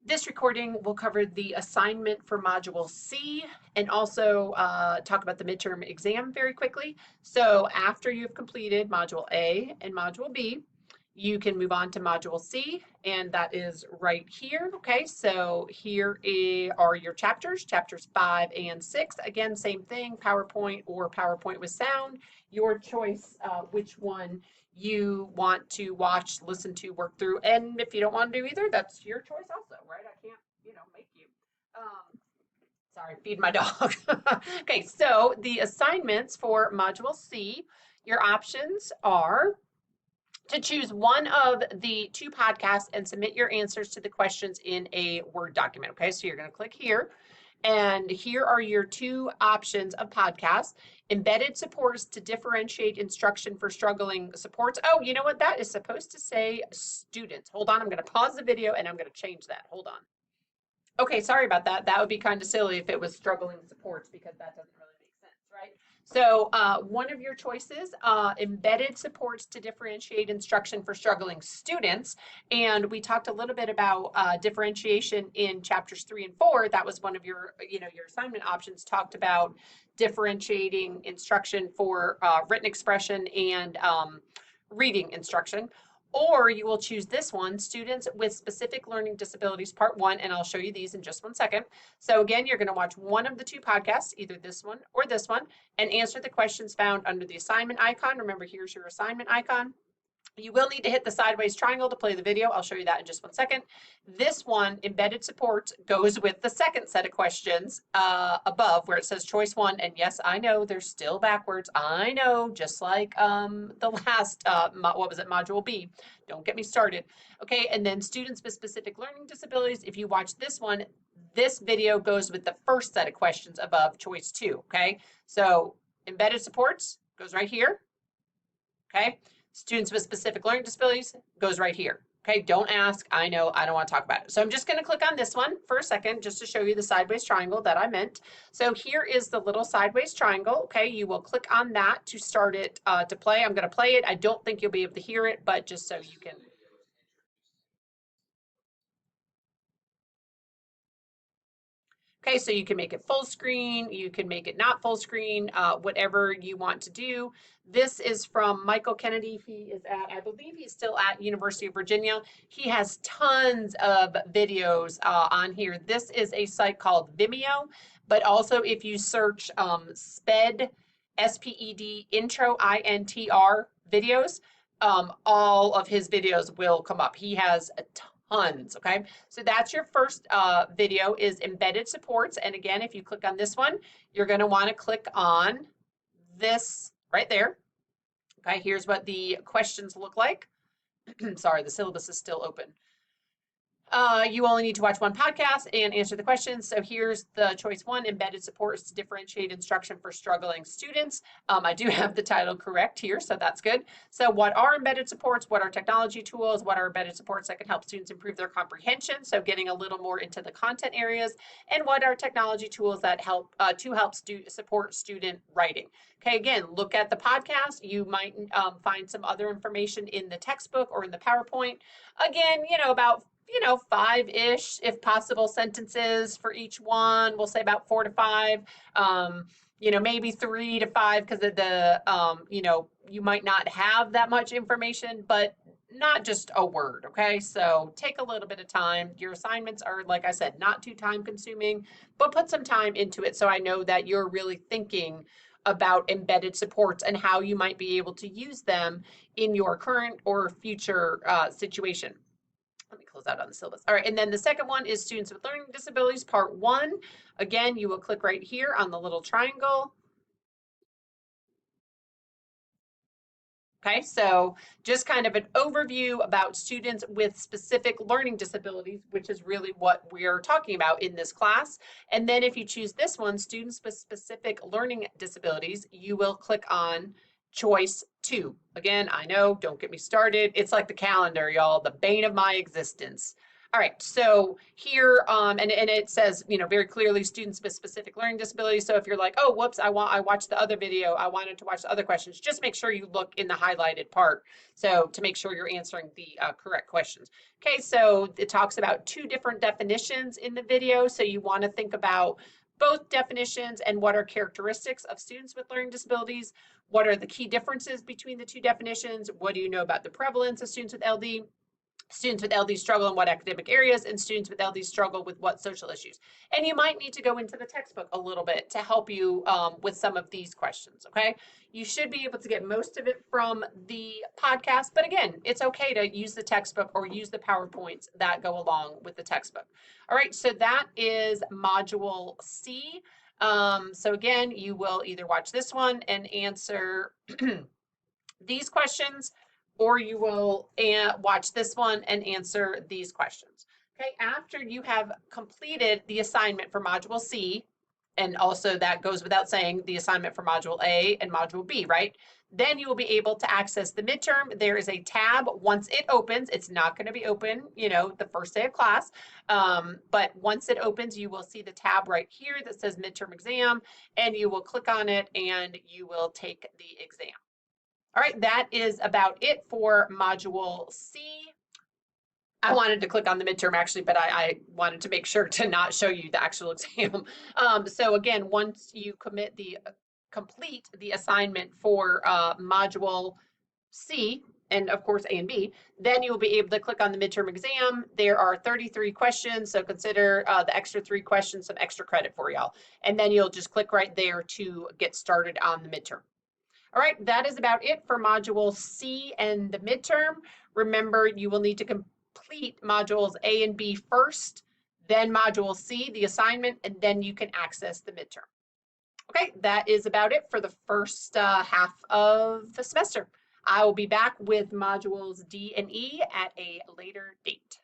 This recording will cover the assignment for Module C and also talk about the midterm exam very quickly. So after you've completed Module A and Module B, you can move on to Module C, and that is right here. Okay, so here are your chapters, chapters 5 and 6. Again, same thing, PowerPoint or PowerPoint with sound. Your choice, which one you want to watch, listen to, work through. And if you don't want to do either, that's your choice also, right? I can't, make you. Sorry, feed my dog. Okay, so the assignments for Module C, your options are to choose one of the two podcasts and submit your answers to the questions in a Word document. Okay, so you're going to click here. And here are your two options of podcasts. Embedded supports to differentiate instruction for struggling supports. Oh, you know what? That is supposed to say students. Hold on, I'm going to pause the video and I'm going to change that. Hold on. Okay, sorry about that. That would be kind of silly if it was struggling supports because that doesn't really make sense, right? So one of your choices, embedded supports to differentiate instruction for struggling students. And we talked a little bit about differentiation in chapters 3 and 4. That was one of your, your assignment options talked about differentiating instruction for written expression and reading instruction. Or you will choose this one, students with specific learning disabilities, part 1, and I'll show you these in just one second. So again, you're going to watch one of the two podcasts, either this one or this one, and answer the questions found under the assignment icon. Remember, here's your assignment icon. You will need to hit the sideways triangle to play the video. I'll show you that in just one second. This one, embedded support, goes with the second set of questions above where it says choice 1. And yes, I know they're still backwards. I know, just like the last, what was it, Module B. Don't get me started. Okay, and then students with specific learning disabilities. If you watch this one, this video goes with the first set of questions above choice 2. Okay, so embedded supports goes right here. Okay. Students with specific learning disabilities goes right here. Okay, don't ask. I know, I don't want to talk about it. So I'm just going to click on this one for a second just to show you the sideways triangle that I meant. So here is the little sideways triangle. Okay, you will click on that to start it to play. I'm going to play it. I don't think you'll be able to hear it, but just so you can. Okay, so you can make it full screen, you can make it not full screen, whatever you want to do. This is from Michael Kennedy. He is at, I believe he's still at University of Virginia. He has tons of videos on here. This is a site called Vimeo, but also if you search SPED, S-P-E-D, intro, I-N-T-R videos, all of his videos will come up. He has a tons, okay? So that's your first video is embedded supports. And again, if you click on this one, you're gonna wanna click on this right there. Okay, here's what the questions look like. Sorry, the syllabus is still open. You only need to watch one podcast and answer the questions. So here's the choice 1, embedded supports to differentiate instruction for struggling students. I do have the title correct here, so that's good. So what are embedded supports? What are technology tools? What are embedded supports that can help students improve their comprehension? So getting a little more into the content areas. And what are technology tools that help support student writing? Okay, again, look at the podcast. You might find some other information in the textbook or in the PowerPoint. Again, about 5-ish, if possible, sentences for each one. We'll say about 4 to 5, maybe 3 to 5 because of the, you might not have that much information, but not just a word, okay? So take a little bit of time. Your assignments are, like I said, not too time consuming, but put some time into it so I know that you're really thinking about embedded supports and how you might be able to use them in your current or future situation. Let me close out on the syllabus. All right, and then the second one is students with learning disabilities, part 1. Again, you will click right here on the little triangle. Okay, so just kind of an overview about students with specific learning disabilities, which is really what we're talking about in this class. And then if you choose this one, students with specific learning disabilities, you will click on choice 2. Again, I know, don't get me started. It's like the calendar, y'all, the bane of my existence. All right, so here, and it says, very clearly students with specific learning disabilities. So if you're like, oh, whoops, I watched the other video, I wanted to watch the other questions, just make sure you look in the highlighted part. So to make sure you're answering the correct questions. Okay, so it talks about two different definitions in the video. So you want to think about both definitions and what are characteristics of students with learning disabilities. What are the key differences between the two definitions? What do you know about the prevalence of students with LD? Students with LD struggle in what academic areas, and students with LD struggle with what social issues. And you might need to go into the textbook a little bit to help you with some of these questions, okay? You should be able to get most of it from the podcast, but again, it's okay to use the textbook or use the PowerPoints that go along with the textbook. All right, so that is Module C. So again, you will either watch this one and answer these questions, or you will watch this one and answer these questions. Okay, after you have completed the assignment for Module C, and also that goes without saying, the assignment for Module A and Module B, right? Then you will be able to access the midterm. There is a tab once it opens. It's not going to be open, the first day of class. But once it opens, you will see the tab right here that says midterm exam, and you will click on it and you will take the exam. All right, that is about it for Module C. I wanted to click on the midterm actually, but I wanted to make sure to not show you the actual exam. So again, once you complete the assignment for Module C, and of course A and B, then you'll be able to click on the midterm exam. There are 33 questions, so consider the extra 3 questions some extra credit for y'all. And then you'll just click right there to get started on the midterm. All right, that is about it for Module C and the midterm. Remember, you will need to complete Modules A and B first, then Module C, the assignment, and then you can access the midterm. Okay, that is about it for the first half of the semester. I will be back with Modules D and E at a later date.